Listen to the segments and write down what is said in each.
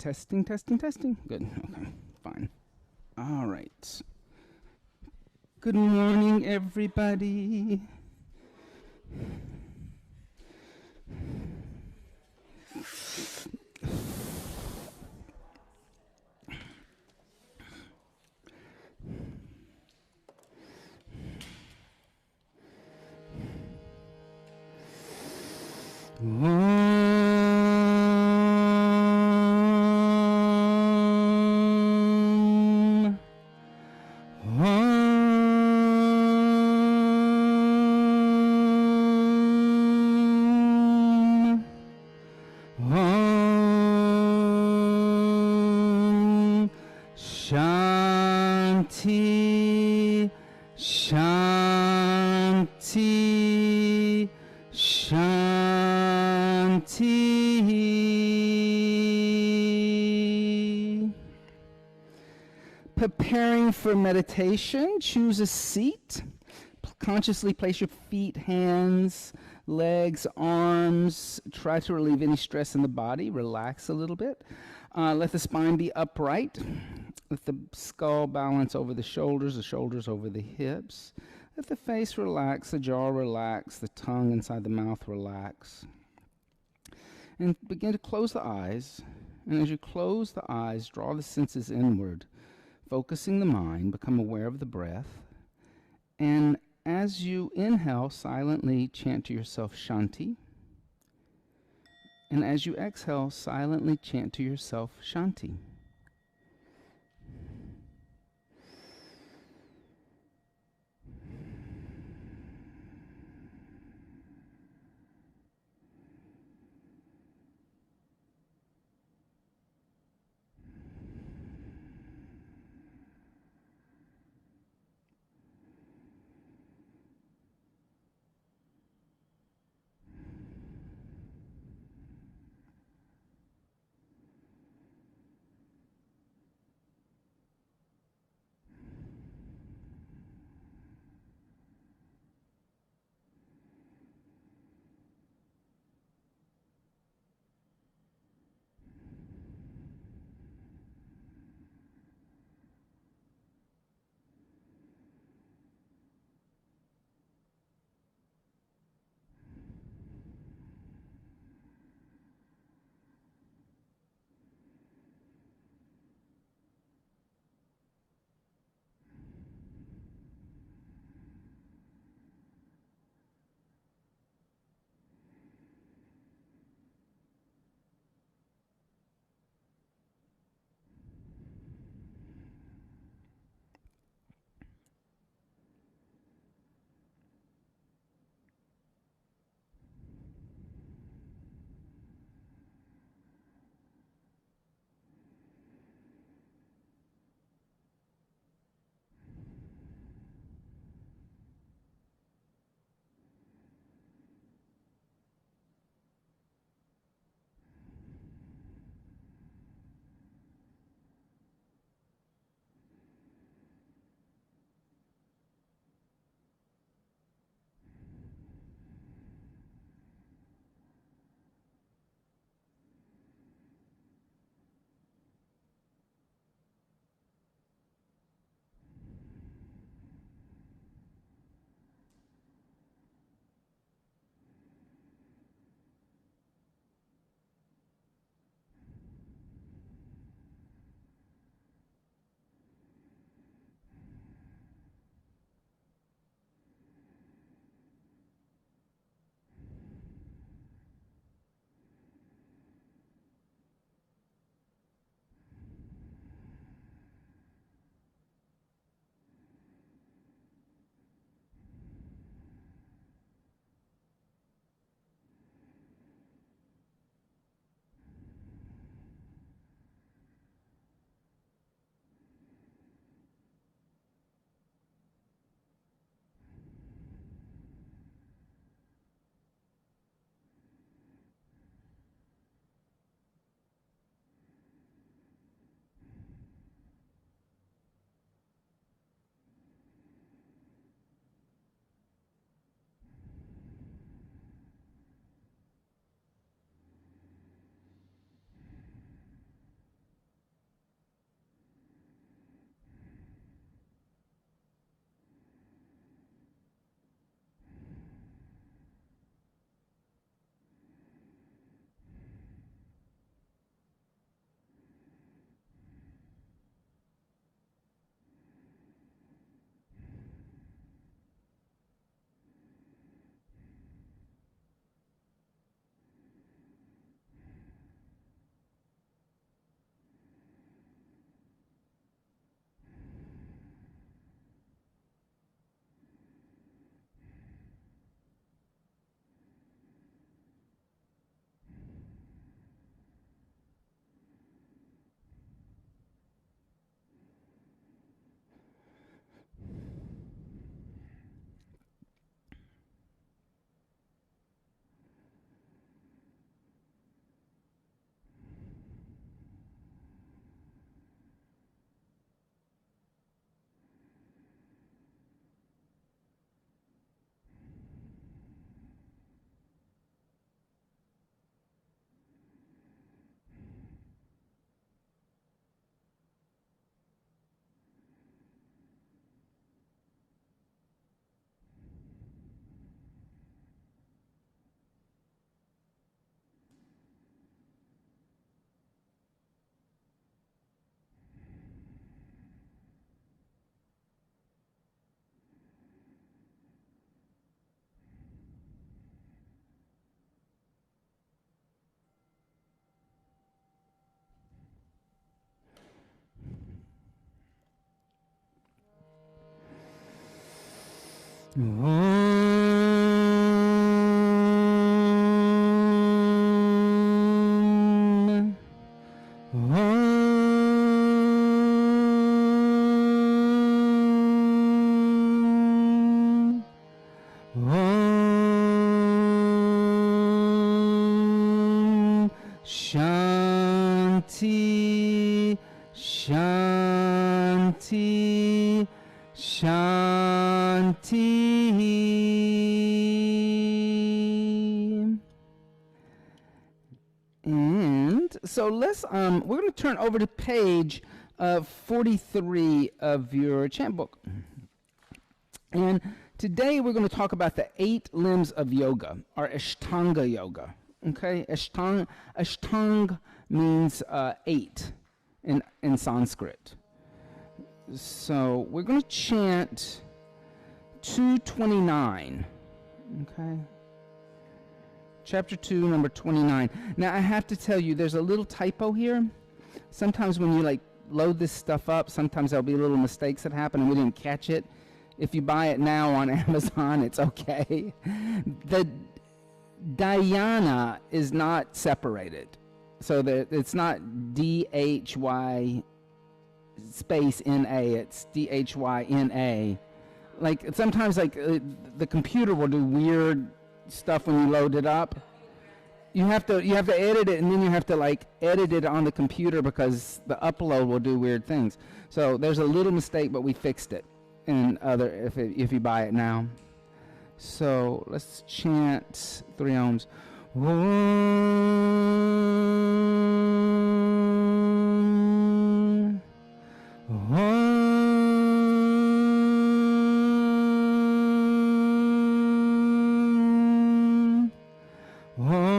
Testing, testing, testing. Good. Okay, fine. All right. Good morning, everybody. Shanti, Shanti, Shanti. Preparing for meditation, choose a seat. Consciously place your feet, hands, legs, arms. Try to relieve any stress in the body. Relax a little bit. Let the spine be upright. Let the skull balance over the shoulders over the hips. Let the face relax, the jaw relax, the tongue inside the mouth relax. And begin to close the eyes. And as you close the eyes, draw the senses inward, focusing the mind. Become aware of the breath. And as you inhale, silently chant to yourself Shanti. And as you exhale, silently chant to yourself Shanti. Om. Om. Om. Shanti, Shanti, Shanti. And so let's we're going to turn over to page 43 of your chant book. And today we're going to talk about the 8 limbs of yoga, or Ashtanga yoga. Okay, Ashtanga means 8 in Sanskrit. So we're going to chant 229. Okay. Chapter 2, number 29. Now I have to tell you, there's a little typo here. Sometimes when you load this stuff up, sometimes there'll be little mistakes that happen and we didn't catch it. If you buy it now on Amazon, it's okay. The dhyana is not separated. So that it's not D-H-Y space N-A, it's D-H-Y-N-A. Sometimes the computer will do weird stuff when you load it up. You have to edit it, and then you have to edit it on the computer because the upload will do weird things. So there's a little mistake, but we fixed it in if you buy it now. So let's chant 3 ohms. Om. Om. Om.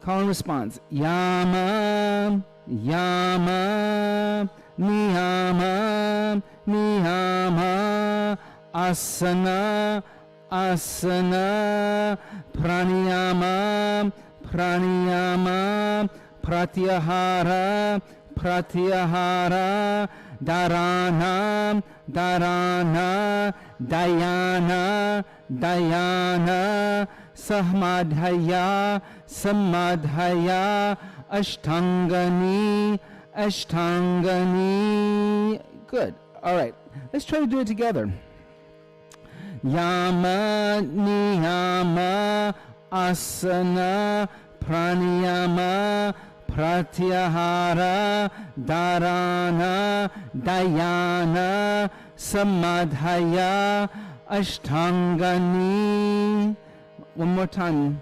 Call and response. Yama, Yama, Niyama, Niyama, Asana, Asana, Pranayama, Pranayama, Pratyahara, Pratyahara, Dharana, Dharana, Dhyana, Dhyana, Samadhaya, Samadhaya, Ashtangani, Ashtangani. Good. All right. Let's try to do it together. Yama, Niyama, Asana, Pranayama, Pratyahara, Dharana, Dhyana, Samadhaya, Ashtangani. One more time.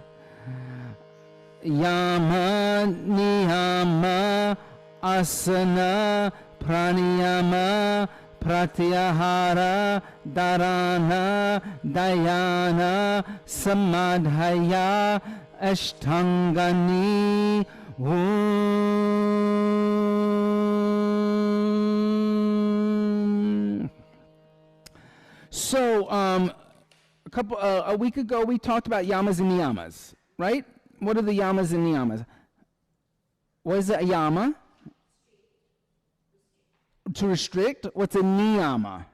Yama, Niyama, Asana, Pranayama, Pratyahara, Dharana, Dhyana, Samadhaya, Ashtangani. Om. So, a week ago we talked about yamas and niyamas, right? What are the yamas and niyamas? What is a yama? To restrict. What's a niyama?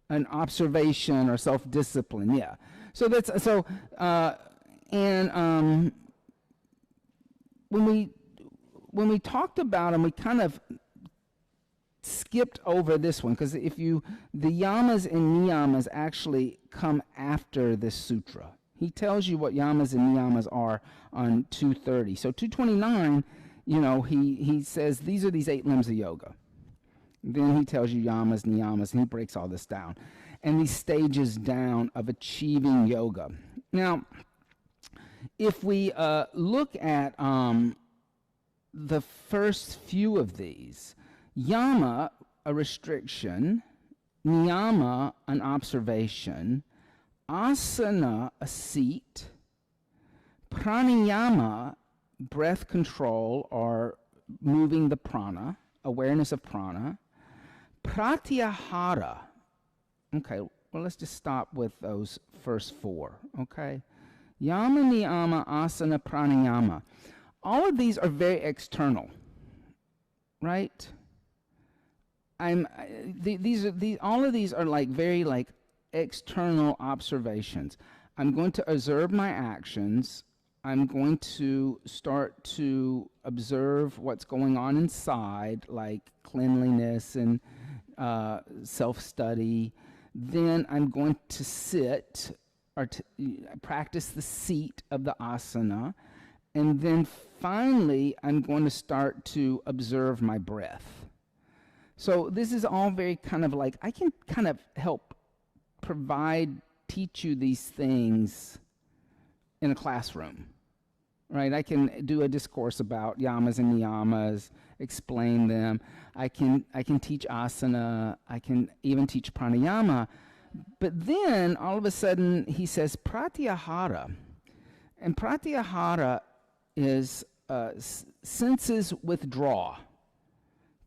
An observation or self-discipline. Yeah. So that's so. When we talked about them, we kind of skipped over this one because the yamas and niyamas actually come after this sutra. He tells you what yamas and niyamas are on 230. So 229, he says these are these 8 limbs of yoga. Then he tells you yamas, niyamas, and he breaks all this down. And these stages down of achieving yoga. Now, if we look at the first few of these, yama, a restriction, niyama, an observation, asana, a seat, pranayama, breath control or moving the prana, awareness of prana, pratyahara. Okay, well, let's just stop with those first 4, okay? Yama, niyama, asana, pranayama. All of these are very external, right? All of these are like very like external observations. I'm going to observe my actions. I'm going to start to observe what's going on inside, like cleanliness and self-study. Then I'm going to sit or practice the seat of the asana. And then finally, I'm going to start to observe my breath. So this is all very kind of like, I can kind of help teach you these things in a classroom, right? I can do a discourse about yamas and niyamas, explain them. I can teach asana. I can even teach pranayama. But then all of a sudden he says pratyahara. And pratyahara is senses withdraw.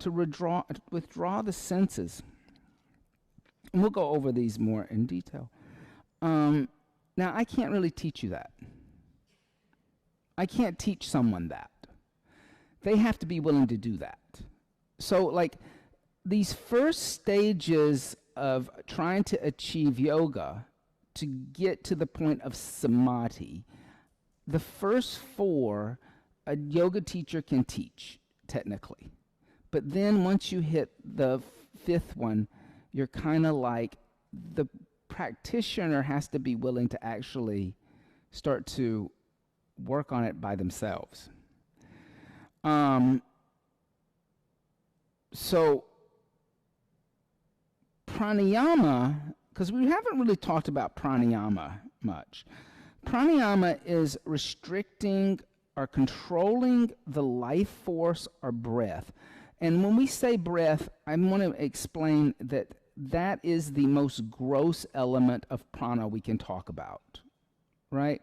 To withdraw the senses. And we'll go over these more in detail. Now, I can't really teach you that. I can't teach someone that. They have to be willing to do that. So, like, these first stages of trying to achieve yoga to get to the point of samadhi, the first four, a yoga teacher can teach, technically. But then once you hit the fifth one, you're kind of like, the practitioner has to be willing to actually start to work on it by themselves. So pranayama, because we haven't really talked about pranayama much. Pranayama is restricting or controlling the life force or breath. And when we say breath, I want to explain that that is the most gross element of prana we can talk about, right?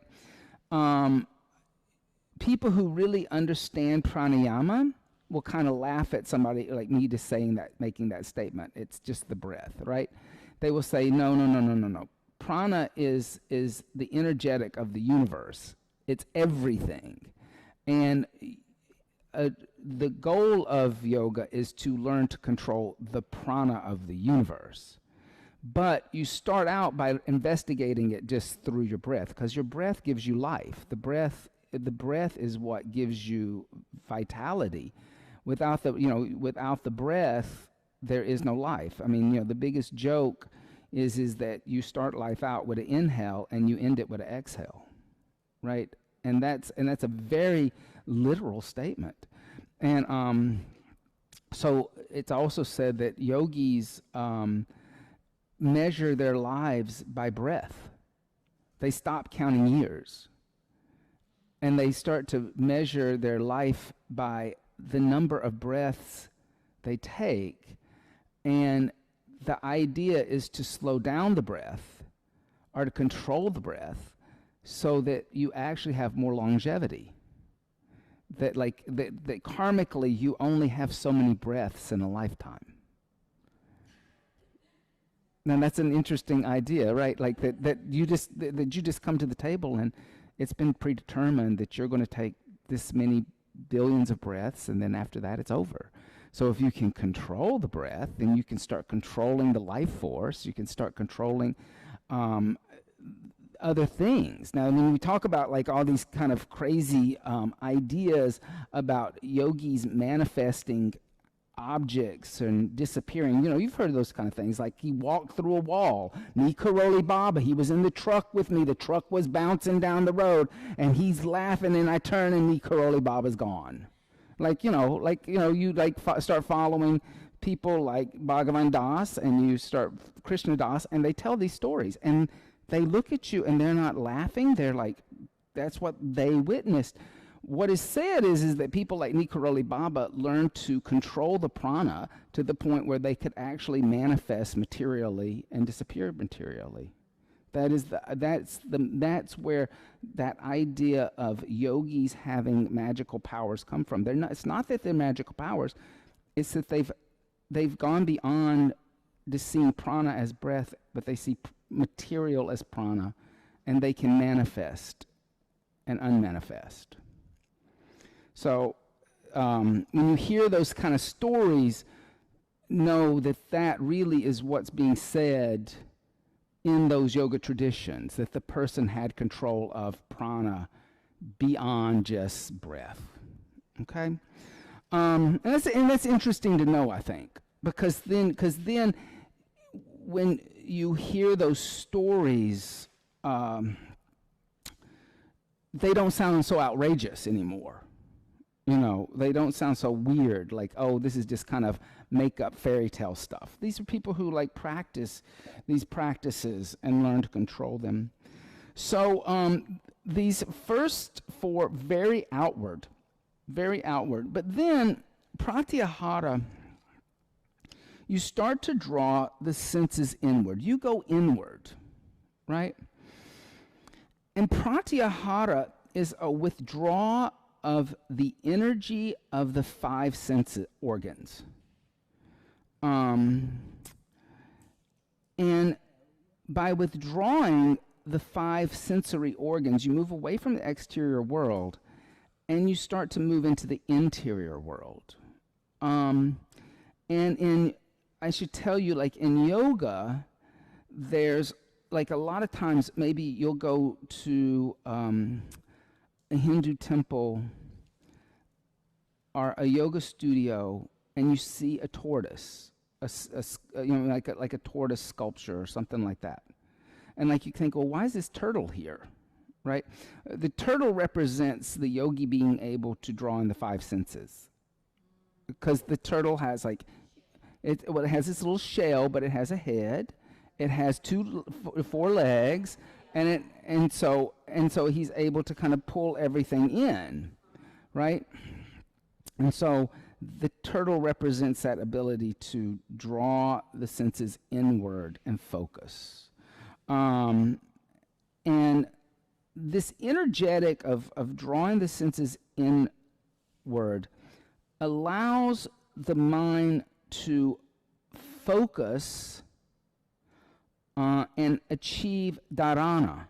People who really understand pranayama will kind of laugh at somebody like me just making that statement. It's just the breath, right? They will say, no. Prana is the energetic of the universe. It's everything. And the goal of yoga is to learn to control the prana of the universe. But you start out by investigating it just through your breath, because your breath gives you life. The breath is what gives you vitality. Without the breath, there is no life. I mean, the biggest joke is that you start life out with an inhale and you end it with an exhale, right? And that's a very literal statement. And so it's also said that yogis measure their lives by breath. They stop counting years. And they start to measure their life by the number of breaths they take. And the idea is to slow down the breath or to control the breath so that you actually have more longevity. That karmically you only have so many breaths in a lifetime. Now that's an interesting idea, right? Like that you just come to the table and it's been predetermined that you're going to take this many billions of breaths, and then after that it's over. So if you can control the breath, then you can start controlling the life force. You can start controlling other things. Now, when we talk about like all these kind of crazy ideas about yogis manifesting objects and disappearing, you've heard those kind of things. Like he walked through a wall. Ni Karoli Baba, he was in the truck with me. The truck was bouncing down the road, and he's laughing, and I turn, and Ni Karoli Baba's gone. You start following people like Bhagavan Das, and you start Krishna Das, and they tell these stories, and they look at you, and they're not laughing. They're like, that's what they witnessed. What is said is that people like Ni Karoli Baba learned to control the prana to the point where they could actually manifest materially and disappear materially. That's where that idea of yogis having magical powers come from. It's not that they're magical powers; it's that they've gone beyond just seeing prana as breath, but they see material as prana, and they can manifest and unmanifest. So when you hear those kind of stories, know that that really is what's being said in those yoga traditions, that the person had control of prana beyond just breath. Okay? And that's interesting to know, I think, because then when you hear those stories, they don't sound so outrageous anymore. You know, they don't sound so weird, like, oh, this is just kind of make up fairy tale stuff. These are people who like practice these practices and learn to control them. So these first four, very outward. But then pratyahara, you start to draw the senses inward. You go inward, right? And pratyahara is a withdrawal of the energy of the five sense organs. And by withdrawing the five sensory organs, you move away from the exterior world and you start to move into the interior world. And I should tell you, like in yoga, there's like a lot of times, maybe you'll go to a Hindu temple or a yoga studio and you see a tortoise, like a tortoise sculpture or something like that. And like you think, well, why is this turtle here, right? The turtle represents the yogi being able to draw in the five senses. Because the turtle has it has this little shell, but it has a head. It has four legs, and so he's able to kind of pull everything in, right? And so the turtle represents that ability to draw the senses inward and focus. And this energetic of drawing the senses inward allows the mind to focus and achieve dharana,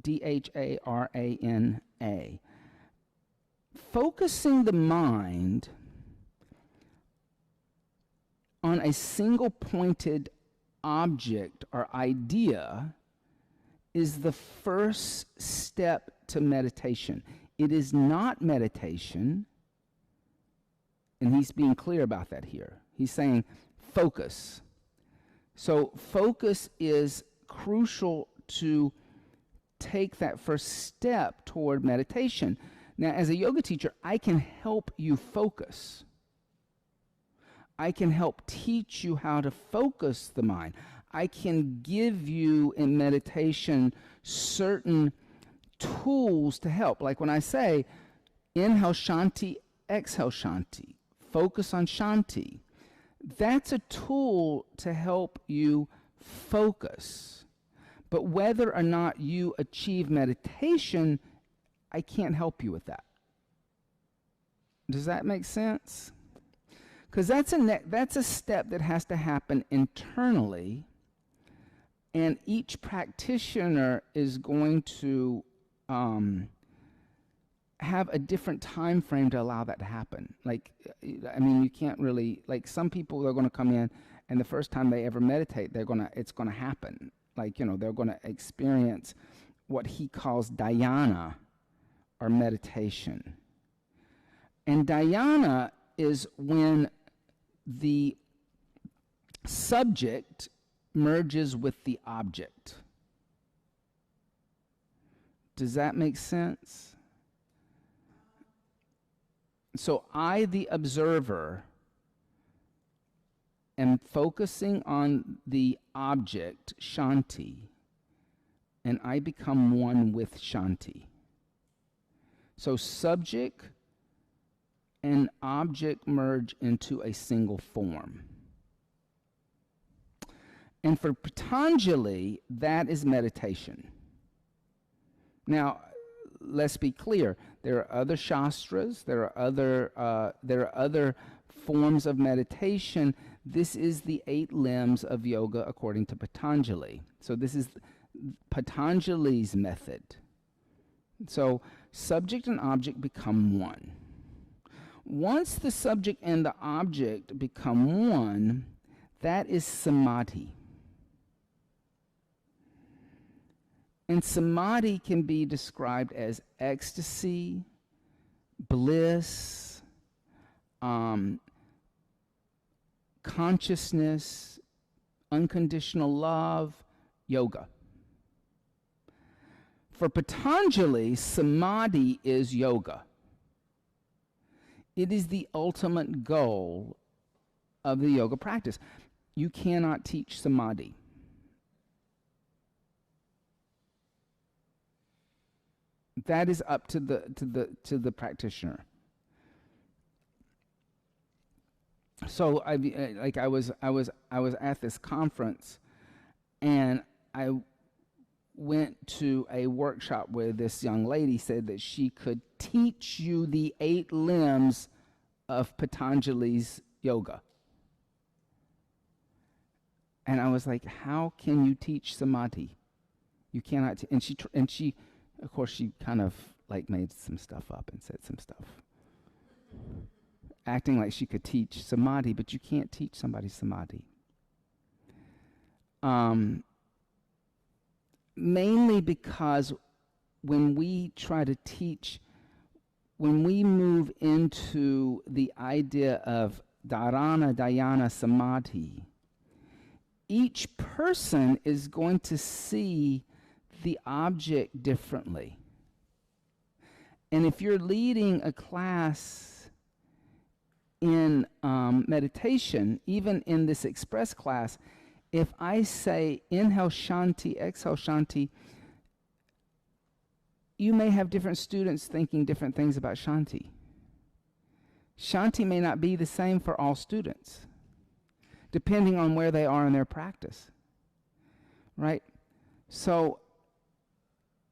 Dharana. Focusing the mind on a single pointed object or idea is the first step to meditation. It is not meditation, and he's being clear about that here. He's saying focus. So focus is crucial to take that first step toward meditation. Now, as a yoga teacher, I can help you focus. I can help teach you how to focus the mind. I can give you in meditation certain tools to help. Like when I say, inhale Shanti, exhale Shanti, focus on Shanti. That's a tool to help you focus. But whether or not you achieve meditation, I can't help you with that. Does that make sense? Because that's a step that has to happen internally, and each practitioner is going to have a different time frame to allow that to happen. Like, I mean, you can't really, like, some people are going to come in, and the first time they ever meditate, it's going to happen. Like, you know, they're going to experience what he calls dhyana, or meditation. And dhyana is when the subject merges with the object. Does that make sense? So I, the observer, am focusing on the object, Shanti, and I become one with Shanti. So subject and object merge into a single form. And for Patanjali, that is meditation. Now, let's be clear. There are other shastras. There are other forms of meditation. This is the 8 limbs of yoga according to Patanjali. So this is Patanjali's method. So subject and object become one. Once the subject and the object become one, that is samadhi. And samadhi can be described as ecstasy, bliss, consciousness, unconditional love, yoga. For Patanjali, samadhi is yoga. It is the ultimate goal of the yoga practice. You cannot teach samadhi. That is up to the practitioner. So I was at this conference, and I went to a workshop where this young lady said that she could teach you the 8 limbs of Patanjali's yoga. And I was like, how can you teach samadhi? You cannot. And she, of course, she kind of like made some stuff up and said some stuff, acting like she could teach samadhi, but you can't teach somebody samadhi. Mainly because when we try to teach, when we move into the idea of dharana, dhyana, samadhi, each person is going to see the object differently. And if you're leading a class in meditation, even in this express class, if I say inhale shanti, exhale shanti, you may have different students thinking different things about shanti. Shanti may not be the same for all students, depending on where they are in their practice, right? So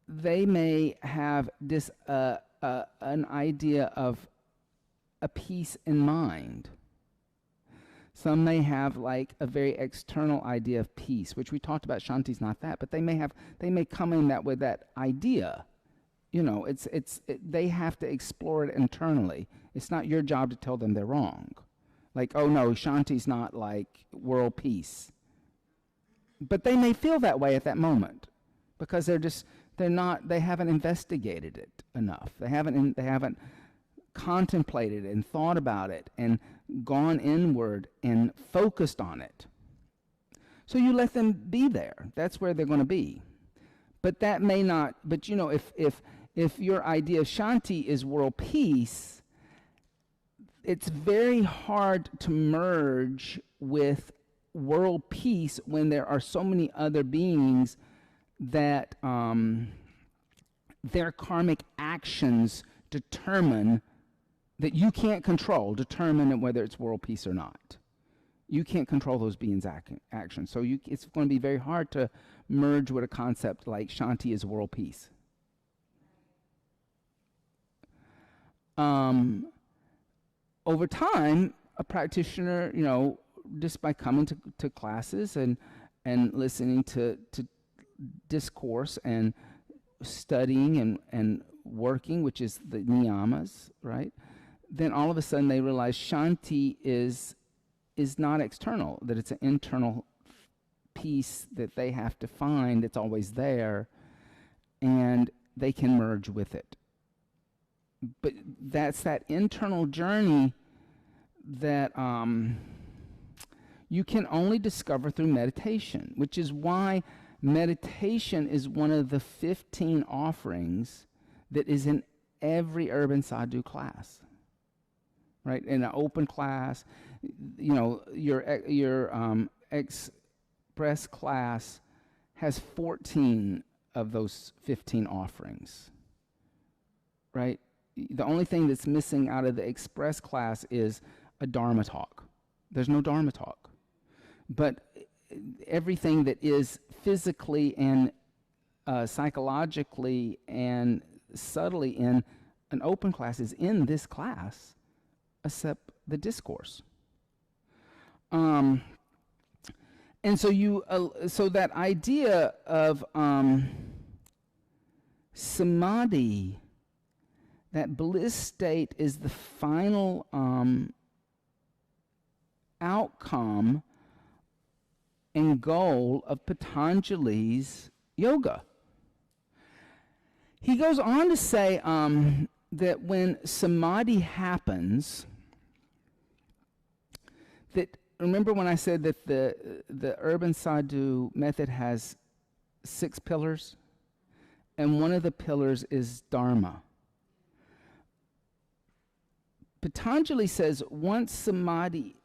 they may have this an idea of a peace in mind. Some may have like a very external idea of peace, which we talked about. Shanti's not that, but they may come in that with that idea. You know, they have to explore it internally. It's not your job to tell them they're wrong. Like, oh no, Shanti's not like world peace. But they may feel that way at that moment because they haven't investigated it enough. They haven't contemplated and thought about it and gone inward and focused on it. So you let them be there. That's where they're going to be. But that may not, but you know, if your idea of Shanti is world peace, it's very hard to merge with world peace when there are so many other beings that their karmic actions determine that you can't control, determine whether it's world peace or not. You can't control those beings' actions. So it's going to be very hard to merge with a concept like Shanti is world peace. Over time, a practitioner, you know, just by coming to classes and listening to discourse and studying and working, which is the niyamas, right? Then all of a sudden they realize Shanti is not external, that it's an internal peace that they have to find. It's always there, and they can merge with it. But that's that internal journey that you can only discover through meditation, which is why meditation is one of the 15 offerings that is in every urban sadhu class, right? In an open class, you know, your express class has 14 of those 15 offerings, right? The only thing that's missing out of the express class is a Dharma talk. There's no Dharma talk. But everything that is physically and psychologically and subtly in an open class is in this class, except the discourse. And so so that idea of samadhi That bliss state is the final outcome and goal of Patanjali's yoga. He goes on to say that when samadhi happens, that remember when I said that the urban sadhu method has 6 pillars, and one of the pillars is dharma. Patanjali says once samadhi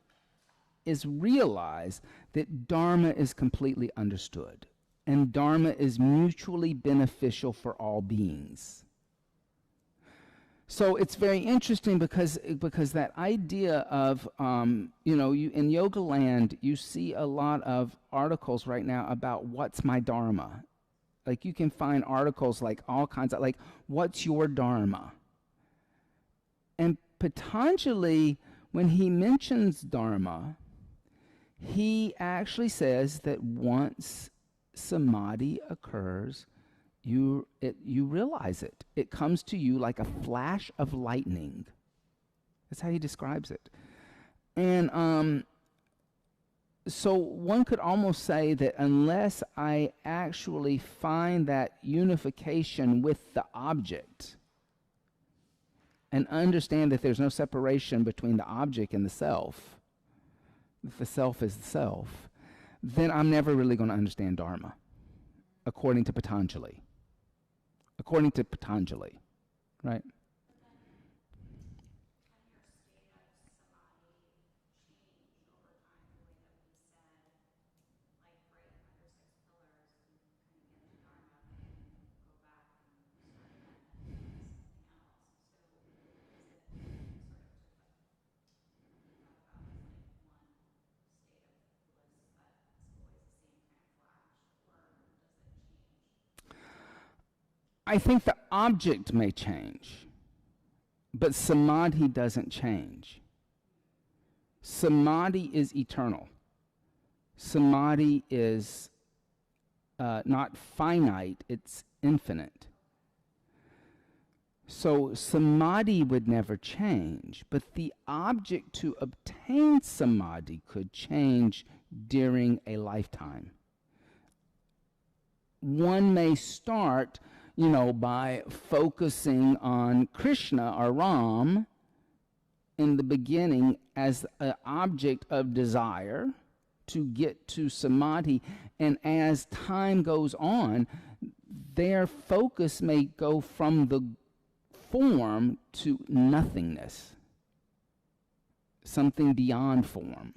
is realized, that dharma is completely understood, and dharma is mutually beneficial for all beings. So it's very interesting because that idea of you in Yoga Land, you see a lot of articles right now about what's my dharma. Like you can find articles like all kinds of like what's your dharma. And Patanjali, when he mentions dharma, he actually says that once samadhi occurs, you realize it. It comes to you like a flash of lightning. That's how he describes it. And so one could almost say that unless I actually find that unification with the object and understand that there's no separation between the object and the self, that the self is the self, then I'm never really going to understand Dharma, according to Patanjali. According to Patanjali, right? I think the object may change, but samadhi doesn't change. Samadhi is eternal. Samadhi is not finite, it's infinite. So samadhi would never change, but the object to obtain samadhi could change during a lifetime. One may start by focusing on Krishna or Ram in the beginning as an object of desire to get to samadhi. And as time goes on, their focus may go from the form to nothingness, something beyond form.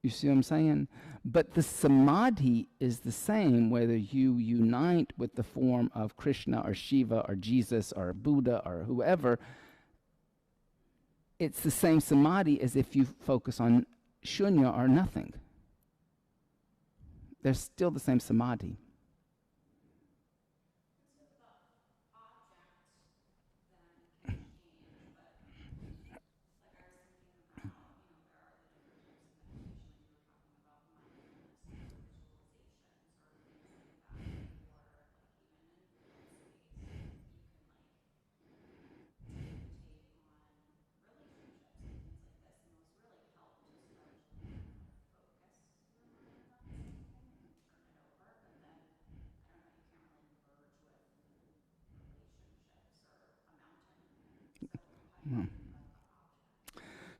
You see what I'm saying? But the samadhi is the same whether you unite with the form of Krishna or Shiva or Jesus or Buddha or whoever. It's the same samadhi as if you focus on shunya or nothing. They're still the same samadhi.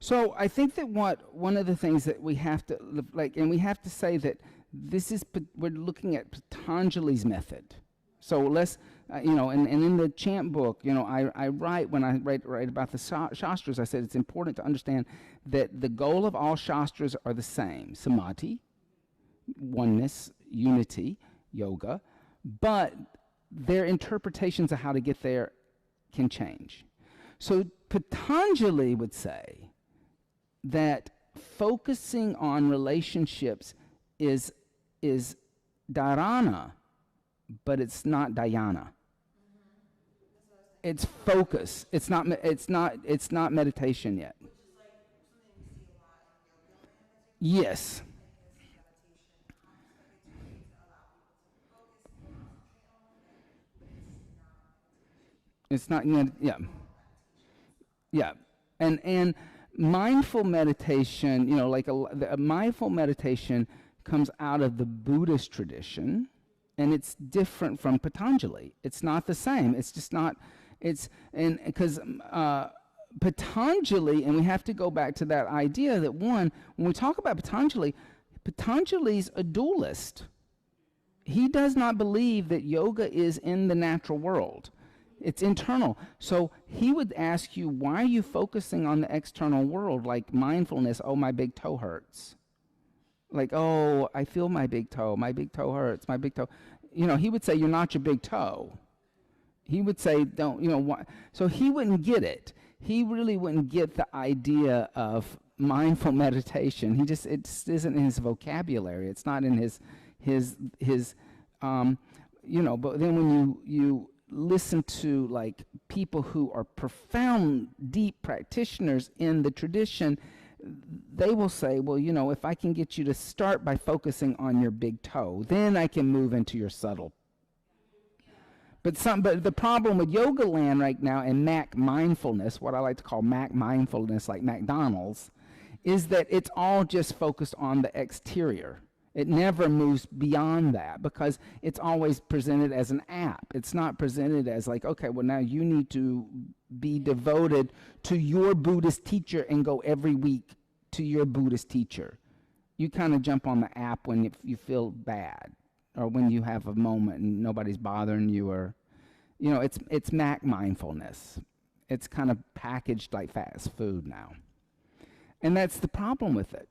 So I think that one of the things that we have to and we have to say that this is we're looking at Patanjali's method. So let's and in the chant book, I write when I write about the shastras, I said it's important to understand that the goal of all shastras are the same: samadhi, oneness, unity, yoga, but their interpretations of how to get there can change. So Patanjali would say that focusing on relationships is dharana, but it's not dhyana. It's focus. It's not meditation yet. Which is like something we see a lot in yoga. Yes. It's not, yeah, yeah. And mindful meditation, like a mindful meditation comes out of the Buddhist tradition, and it's different from Patanjali. It's not the same. It's just not. And because Patanjali, and we have to go back to that idea that when we talk about Patanjali, Patanjali's a dualist. He does not believe that yoga is in the natural world. It's internal. So he would ask you, why are you focusing on the external world, like mindfulness? Oh, my big toe hurts. Like, oh, I feel my big toe hurts, my big toe. He would say, you're not your big toe. He would say, don't, why? So he wouldn't get it. He really wouldn't get the idea of mindful meditation. It just isn't in his vocabulary. It's not in his but then when you listen to like people who are profound, deep practitioners in the tradition, they will say, well, if I can get you to start by focusing on your big toe, then I can move into your subtle. But the problem with Yoga Land right now and Mac mindfulness, what I like to call Mac mindfulness, like McDonald's, is that it's all just focused on the exterior. It never moves beyond that because it's always presented as an app. It's not presented as like, okay, well, now you need to be devoted to your Buddhist teacher and go every week to your Buddhist teacher. You kind of jump on the app when you feel bad or when you have a moment and nobody's bothering you, or, it's Mac mindfulness. It's kind of packaged like fast food now. And that's the problem with it.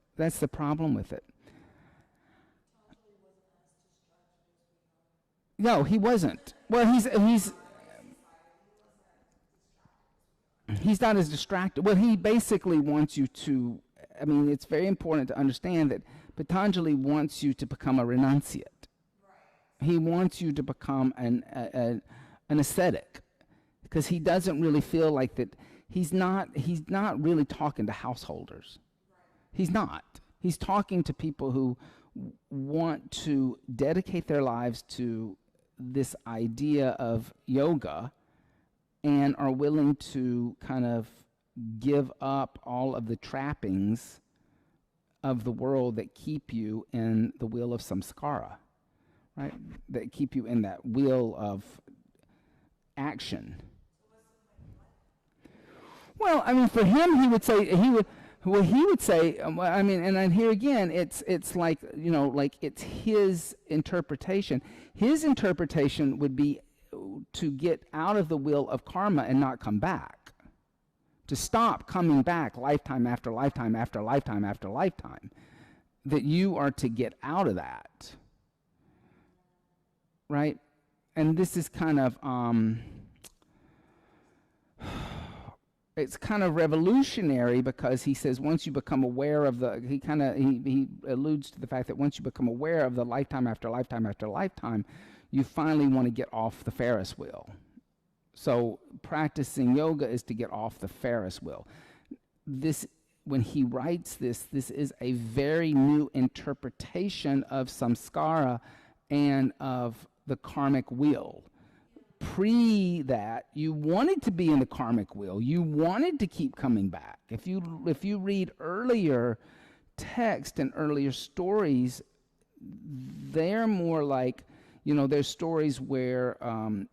No, he wasn't. Well, he's not as distracted. Well, he basically wants you to, it's very important to understand that Patanjali wants you to become a renunciate. He wants you to become an ascetic, because he doesn't really feel like that. He's not really talking to householders. He's not. He's talking to people who want to dedicate their lives to this idea of yoga and are willing to kind of give up all of the trappings of the world that keep you in the wheel of samskara, right? That keep you in that wheel of action. Well, for him, he would say, and then here again, it's like, like it's his interpretation. His interpretation would be to get out of the wheel of karma and not come back. To stop coming back lifetime after lifetime after lifetime after lifetime. That you are to get out of that. Right? And this is kind of, it's kind of revolutionary, because he says once you become aware of he alludes to the fact that once you become aware of the lifetime after lifetime after lifetime, you finally want to get off the Ferris wheel. So practicing yoga is to get off the Ferris wheel. When he writes this is a very new interpretation of samskara and of the karmic wheel. Pre that, you wanted to be in the karmic wheel. You wanted to keep coming back. If you read earlier text and earlier stories, they're more like, there's stories where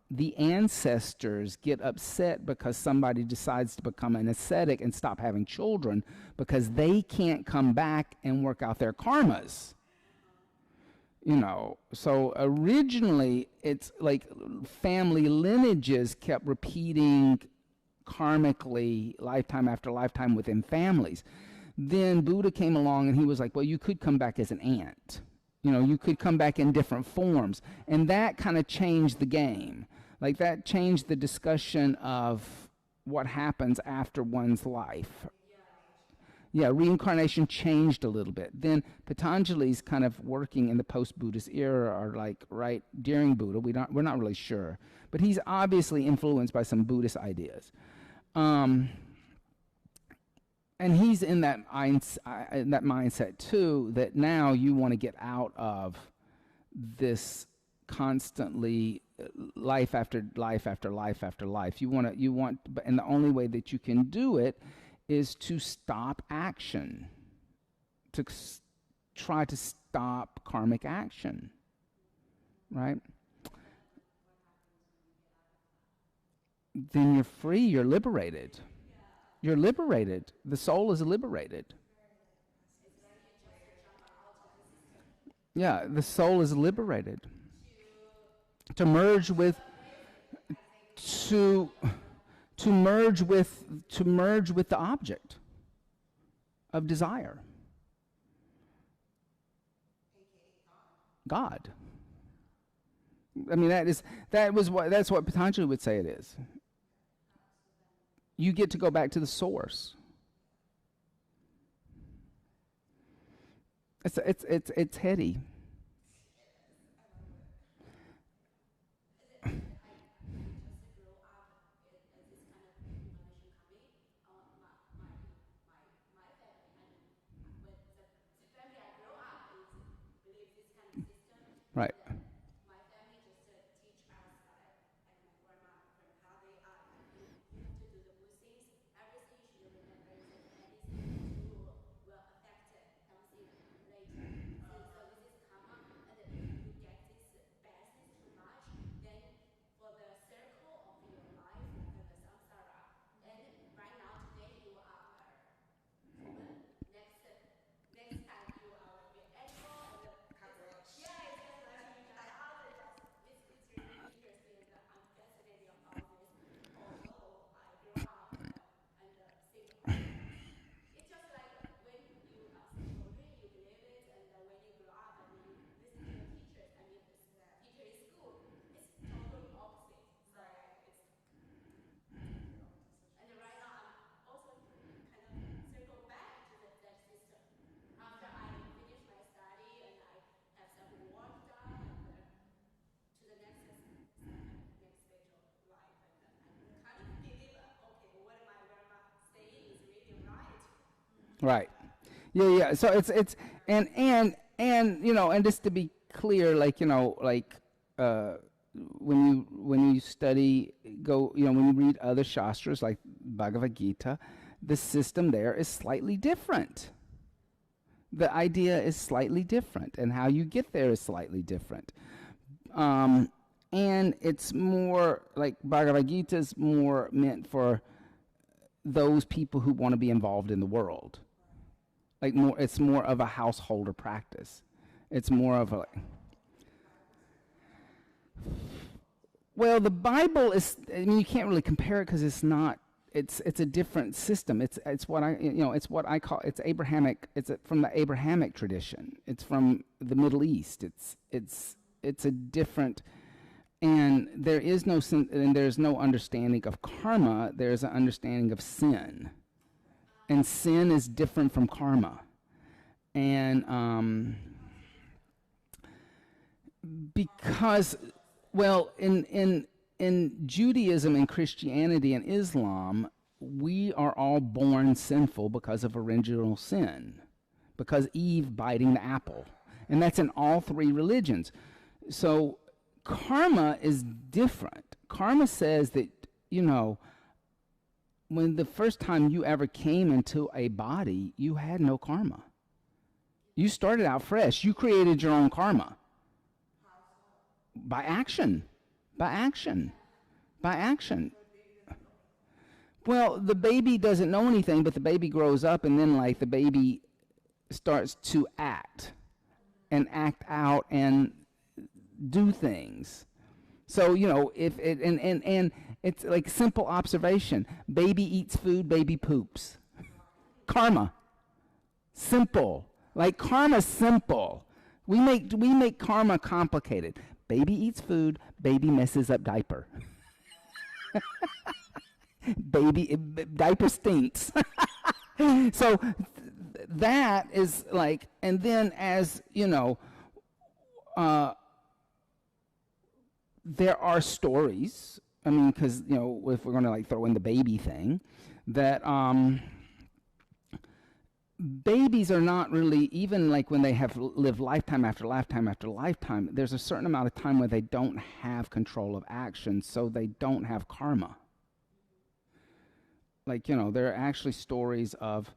the ancestors get upset because somebody decides to become an ascetic and stop having children because they can't come back and work out their karmas. So originally it's like family lineages kept repeating karmically lifetime after lifetime within families. Then Buddha came along and he was like, well, you could come back as an ant. You could come back in different forms. And that kind of changed the game. Like that changed the discussion of what happens after one's life. Yeah, reincarnation changed a little bit. Then Patanjali's kind of working in the post-Buddhist era, or like right during Buddha. We're not really sure, but he's obviously influenced by some Buddhist ideas, and he's in that mindset too. That now you want to get out of this constantly life after life after life after life. And the only way that you can do it is to stop action, to try to stop karmic action, right? Then you're free, you're liberated. You're liberated. The soul is liberated. Yeah, the soul is liberated. To merge with to merge with the object of desire. God. I mean, that's what Patanjali would say it is. You get to go back to the source. It's heady. Right. Right. Yeah. So it's and and just to be clear, like uh, when you study, when you read other shastras like Bhagavad Gita, the system there is slightly different. The idea is slightly different, and how you get there is slightly different. And it's more like Bhagavad Gita is more meant for those people who want to be involved in the world. It's more of a householder practice. It's more of a, well, the Bible is, I mean, you can't really compare it because it's not, it's a different system. It's what I call, it's Abrahamic, from the Abrahamic tradition. It's from the Middle East. It's a different, and there is no sin, and there's no understanding of karma. There's an understanding of sin. And sin is different from karma. And because, well, in Judaism and Christianity and Islam, we are all born sinful because of original sin, because Eve biting the apple. And that's in all three religions. So karma is different. Karma says that, when the first time you ever came into a body, you had no karma. You started out fresh. You created your own karma. By action. By action. By action. Well, the baby doesn't know anything, but the baby grows up, and then the baby starts to act and act out and do things. So, if it, and it's like simple observation. Baby eats food, baby poops. Karma. Simple. Like karma's simple. We make karma complicated. Baby eats food, baby messes up diaper. Diaper stinks. So that is and then as, there are stories, I mean, because, if we're going to throw in the baby thing, that babies are not really, even like when they have lived lifetime after lifetime after lifetime, there's a certain amount of time where they don't have control of action, so they don't have karma. Like, there are actually stories of,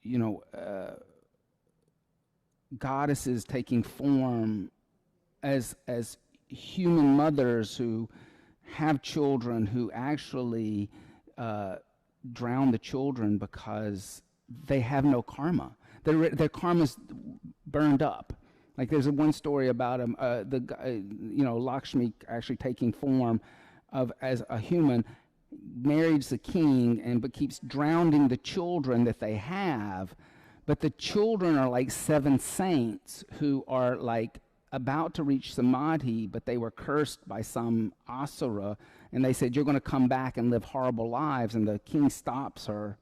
you know, goddesses taking form as human mothers who have children who actually drown the children because they have no karma. Their karma's burned up. Like there's one story about Lakshmi actually taking form as a human, marries the king but keeps drowning the children that they have. But the children are like 7 saints who are like about to reach samadhi, but they were cursed by some asura, and they said, you're going to come back and live horrible lives. And the king stops her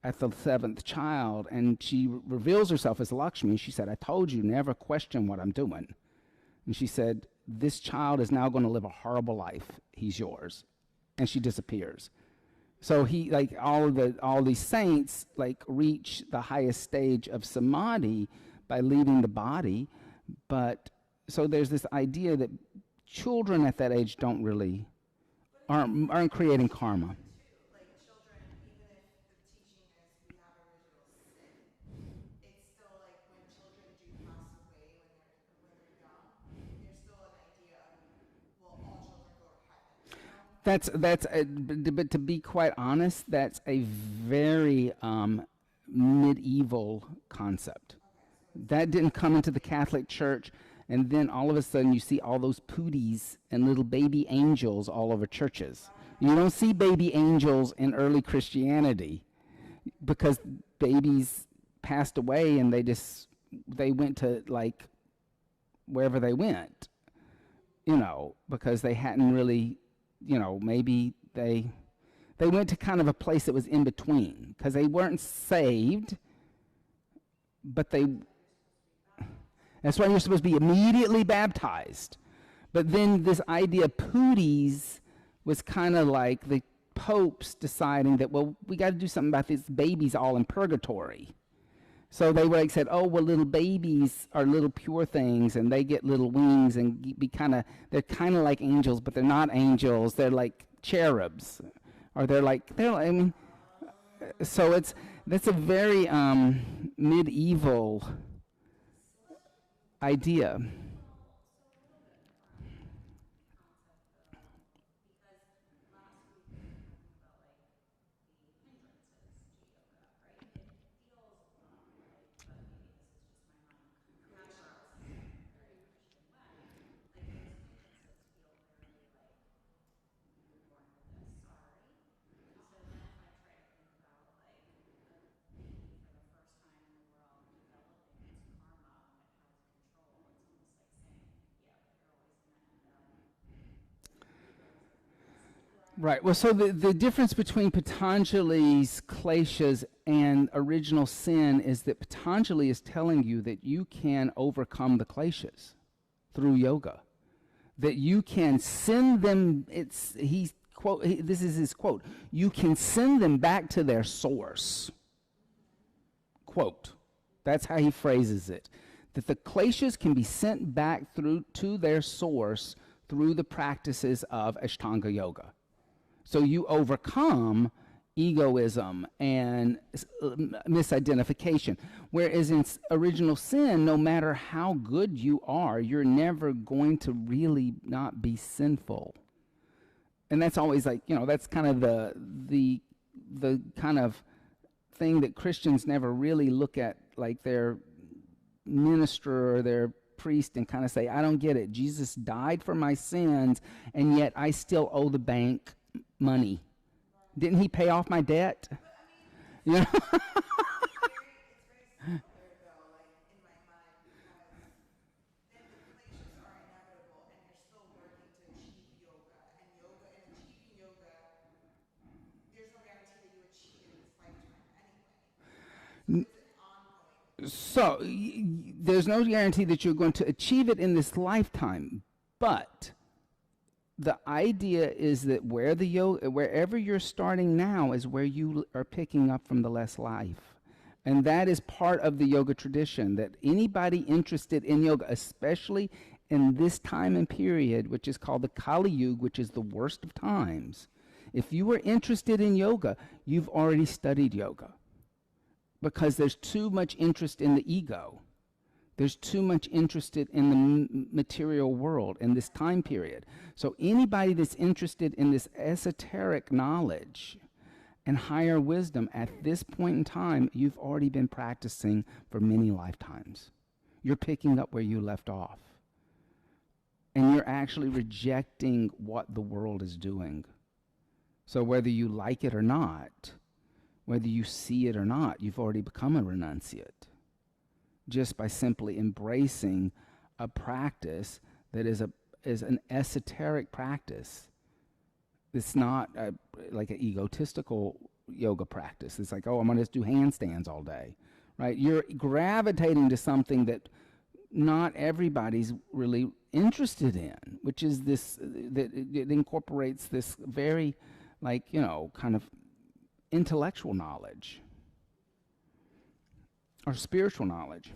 at the 7th child, and she reveals herself as Lakshmi. She said, I told you, never question what I'm doing. And she said, this child is now going to live a horrible life. He's yours. And she disappears. So he, like all these saints, like reach the highest stage of samadhi by leaving the body. But so there's this idea that children at that age aren't creating karma. Like children, even if the teaching is we have original sin, it's still like when children do pass away when they're young, there's still an idea of, well, all children go to heaven. But to be quite honest, that's a very medieval concept. That didn't come into the Catholic Church, and then all of a sudden you see all those pooties and little baby angels all over churches. You don't see baby angels in early Christianity because babies passed away and they went to like wherever they went, because they hadn't really, maybe they went to kind of a place that was in between because they weren't saved, but that's why you're supposed to be immediately baptized. But then this idea of pooties was kind of like the popes deciding that, well, we got to do something about these babies all in purgatory. So they said, oh, well, little babies are little pure things, and they get little wings and they're kind of like angels, but they're not angels. They're like cherubs, or so that's a very medieval idea. Right. Well, so the difference between Patanjali's kleshas and original sin is that Patanjali is telling you that you can overcome the kleshas through yoga. That you can send them, this is his quote, you can send them back to their source. Quote. That's how he phrases it. That the kleshas can be sent back to their source through the practices of Ashtanga yoga. So you overcome egoism and misidentification. Whereas in original sin, no matter how good you are, you're never going to really not be sinful. And that's always like, that's kind of the kind of thing that Christians never really look at, like their minister or their priest, and kind of say, I don't get it. Jesus died for my sins, and yet I still owe the bank money. Didn't he pay off my debt? It's very similar though, like in my mind, because then the kleshas are inevitable and you're still working to achieve yoga. And achieving yoga, there's no guarantee that you achieve it in this lifetime anyway. So it's an ongoing. So there's no guarantee that you're going to achieve it in this lifetime, but the idea is that wherever you're starting now is where you are picking up from the less life. And that is part of the yoga tradition, that anybody interested in yoga, especially in this time and period, which is called the Kali Yuga, which is the worst of times, if you are interested in yoga, you've already studied yoga. Because there's too much interest in the ego. There's too much interest in the material world in this time period. So anybody that's interested in this esoteric knowledge and higher wisdom at this point in time, you've already been practicing for many lifetimes. You're picking up where you left off. And you're actually rejecting what the world is doing. So whether you like it or not, whether you see it or not, you've already become a renunciate. Just by simply embracing a practice that is an esoteric practice. It's not like an egotistical yoga practice. It's like, oh, I'm going to just do handstands all day, right? You're gravitating to something that not everybody's really interested in, which is this, that it incorporates this very, like, kind of intellectual knowledge. Or spiritual knowledge.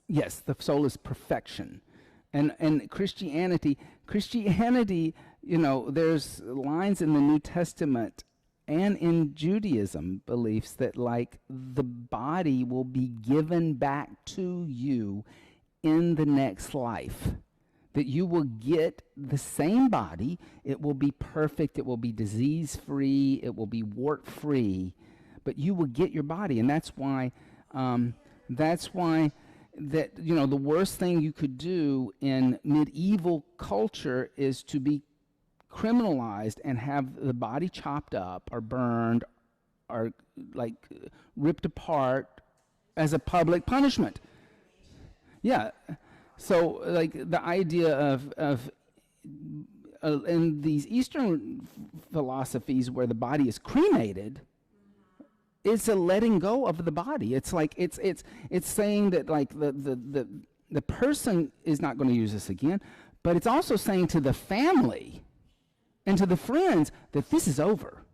Yes, the soul is perfection. And Christianity, there's lines in the New Testament and in Judaism beliefs that, like, the body will be given back to you in the next life. That you will get the same body, it will be perfect, it will be disease-free, it will be wart-free, but you will get your body. And that's why that, the worst thing you could do in medieval culture is to be criminalized and have the body chopped up or burned or, like, ripped apart as a public punishment. Yeah. So, like, the idea of in these Eastern philosophies where the body is cremated, it's a letting go of the body. It's like it's saying that, like, the person is not going to use this again, but it's also saying to the family and to the friends that this is over.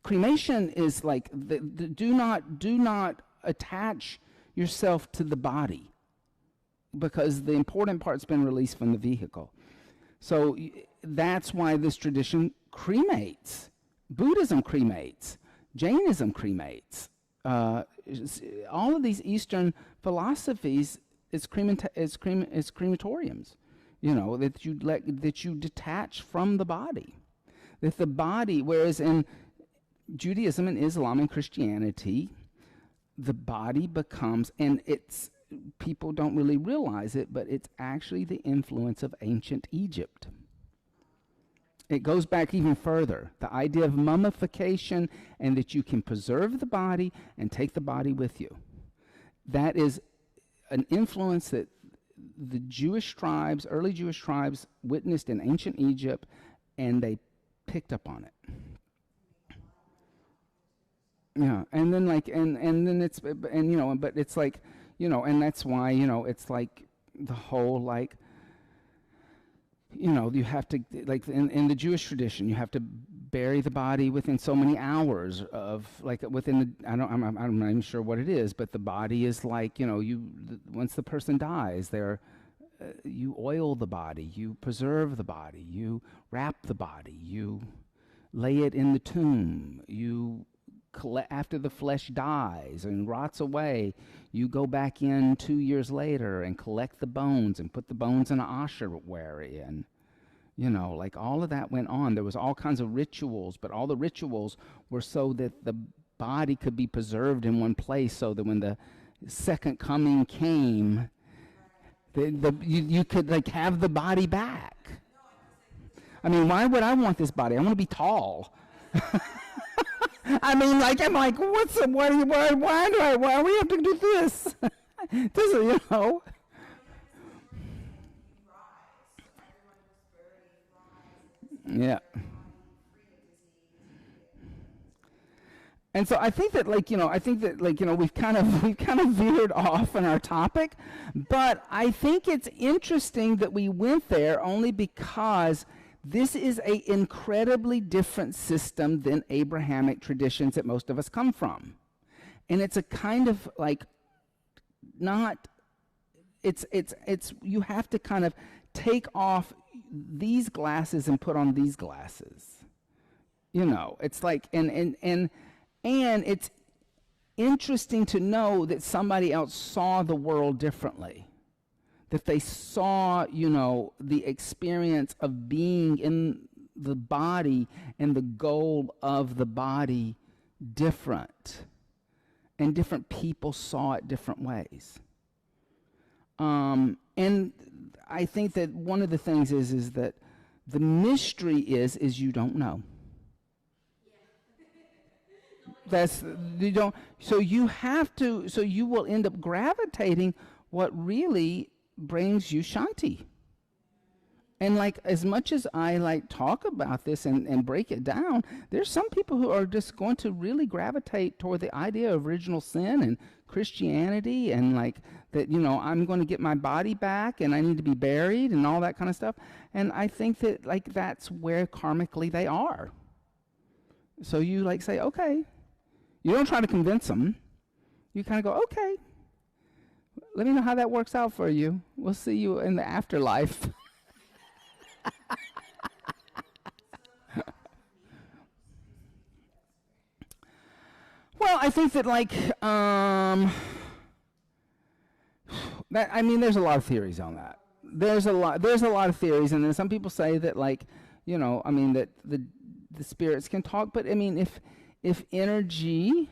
Cremation is like do not attach yourself to the body, because the important part's been released from the vehicle. So that's why this tradition cremates. Buddhism cremates. Jainism cremates. All of these Eastern philosophies is crematoriums. That you detach from the body. That the body, whereas in Judaism and Islam and Christianity, the body becomes, and it's, people don't really realize it, but it's actually the influence of ancient Egypt. It goes back even further. The idea of mummification, and that you can preserve the body and take the body with you. That is an influence that the Jewish tribes, early Jewish tribes, witnessed in ancient Egypt, and they picked up on it. Yeah, and then but it's like, and that's why, it's like the whole, like, you have to, like, in the Jewish tradition, you have to bury the body within so many hours of, like, within the, I'm not even sure what it is, but the body is like, once the person dies, you oil the body, you preserve the body, you wrap the body, you lay it in the tomb, you after the flesh dies and rots away, you go back in 2 years later and collect the bones and put the bones in an ossuary, and like, all of that went on. There was all kinds of rituals, but all the rituals were so that the body could be preserved in one place, so that when the second coming came, you could, like, have the body back. I mean, why would I want this body? I want to be tall. I mean, like, I'm like, why do we have to do this? This is, Yeah. And so I think that we've kind of veered off on our topic, but I think it's interesting that we went there only because this is a incredibly different system than Abrahamic traditions that most of us come from. And it's a kind of like not it's you have to kind of take off these glasses and put on these glasses. You know, it's like and it's interesting to know that somebody else saw the world differently. That they saw, you know, the experience of being in the body and the goal of the body different. And different people saw it different ways. And I think that one of the things is that the mystery is you don't know. So you will end up gravitating what really brings you Shanti. And like, as much as I like talk about this and break it down, there's some people who are just going to really gravitate toward the idea of original sin and Christianity and like that, you know, I'm going to get my body back and I need to be buried and all that kind of stuff. And I think that like that's where karmically they are. So you like say, okay. You don't try to convince them. You kind of go, okay. Let me know how that works out for you. We'll see you in the afterlife. Well, I think that like that. I mean, there's a lot of theories on that. There's a lot of theories, and then some people say that like, you know, I mean that the spirits can talk, but I mean if energy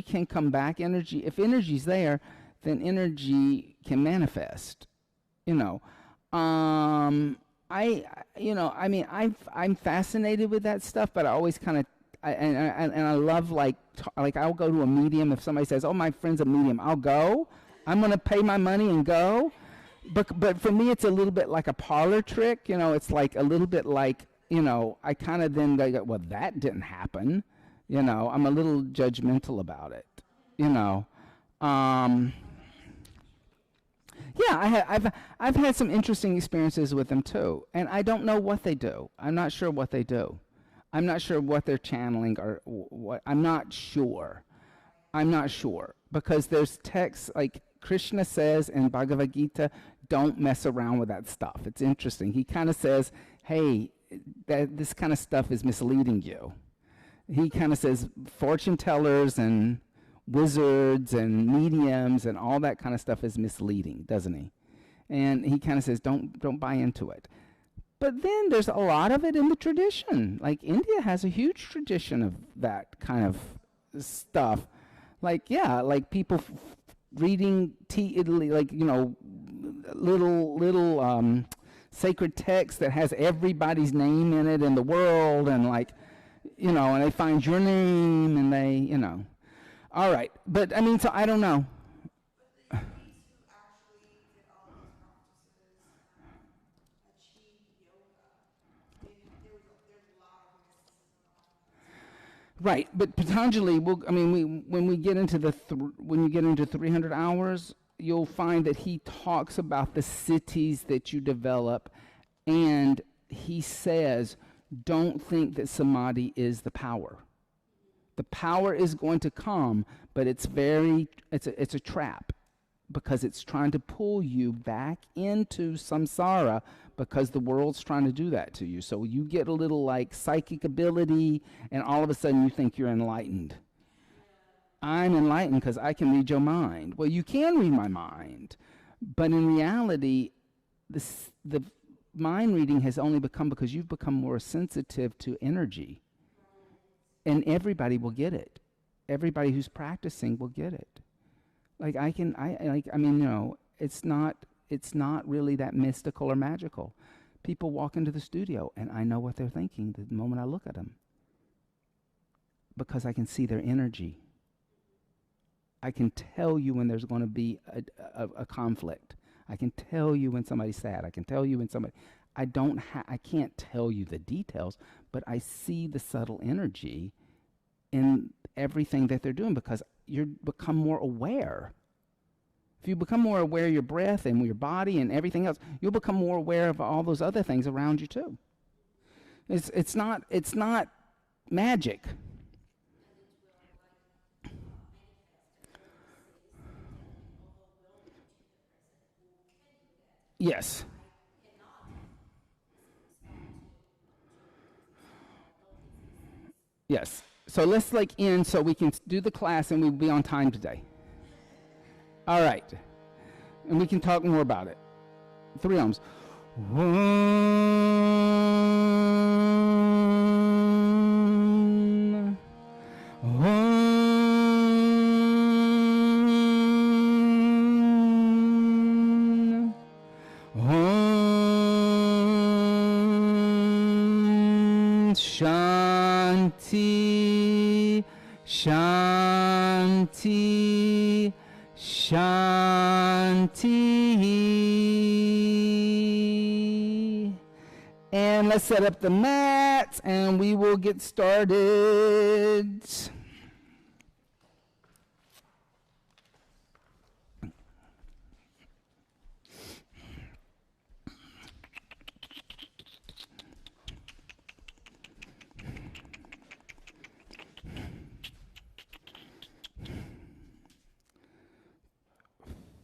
can come back, if energy's there, then energy can manifest. You know, I'm fascinated with that stuff, but I always kind of, I love like I'll go to a medium if somebody says, "Oh, my friend's a medium," I'll go. I'm gonna pay my money and go. But for me, it's a little bit like a parlor trick. You know, it's like a little bit like, you know, I kind of then go, well, that didn't happen. You know, I'm a little judgmental about it. You know, yeah, I've had some interesting experiences with them too, and I don't know what they do. I'm not sure what they do. I'm not sure what they're channeling or what. I'm not sure because there's texts like Krishna says in Bhagavad Gita, don't mess around with that stuff. It's interesting. He kind of says, hey, this kind of stuff is misleading you. He kind of says fortune tellers and wizards and mediums and all that kind of stuff is misleading, doesn't he? And he kind of says, don't buy into it. But then there's a lot of it in the tradition. Like India has a huge tradition of that kind of stuff. Like, yeah, like people reading like, you know, little sacred text that has everybody's name in it in the world, and like, you know, and they find your name and they, you know. All right, but I mean, so I don't know. But the elites who actually did all these practices achieved yoga. There's a lot of mysticism. Right, but Patanjali, when we get into when you get into 300 hours, you'll find that he talks about the cities that you develop, and he says, don't think that samadhi is the power. The power is going to come, but it's a trap, because it's trying to pull you back into samsara, because the world's trying to do that to you. So you get a little like psychic ability, and all of a sudden you think you're enlightened. I'm enlightened because I can read your mind. Well, you can read my mind, but in reality, the mind reading has only become because you've become more sensitive to energy. And everybody will get it. Everybody who's practicing will get it. Like it's not really that mystical or magical. People walk into the studio and I know what they're thinking the moment I look at them, because I can see their energy. I can tell you when there's going to be a conflict. I can tell you when somebody's sad. I can tell you when I can't tell you the details, but I see the subtle energy in everything that they're doing because you become more aware. If you become more aware of your breath and your body and everything else, you'll become more aware of all those other things around you too. It's not magic. Yes. Yes. So let's like end so we can do the class and we'll be on time today. All right. And we can talk more about it. 3 ohms. Om. Om. Om. Shanti. Shanti. Shanti. And let's set up the mats and we will get started.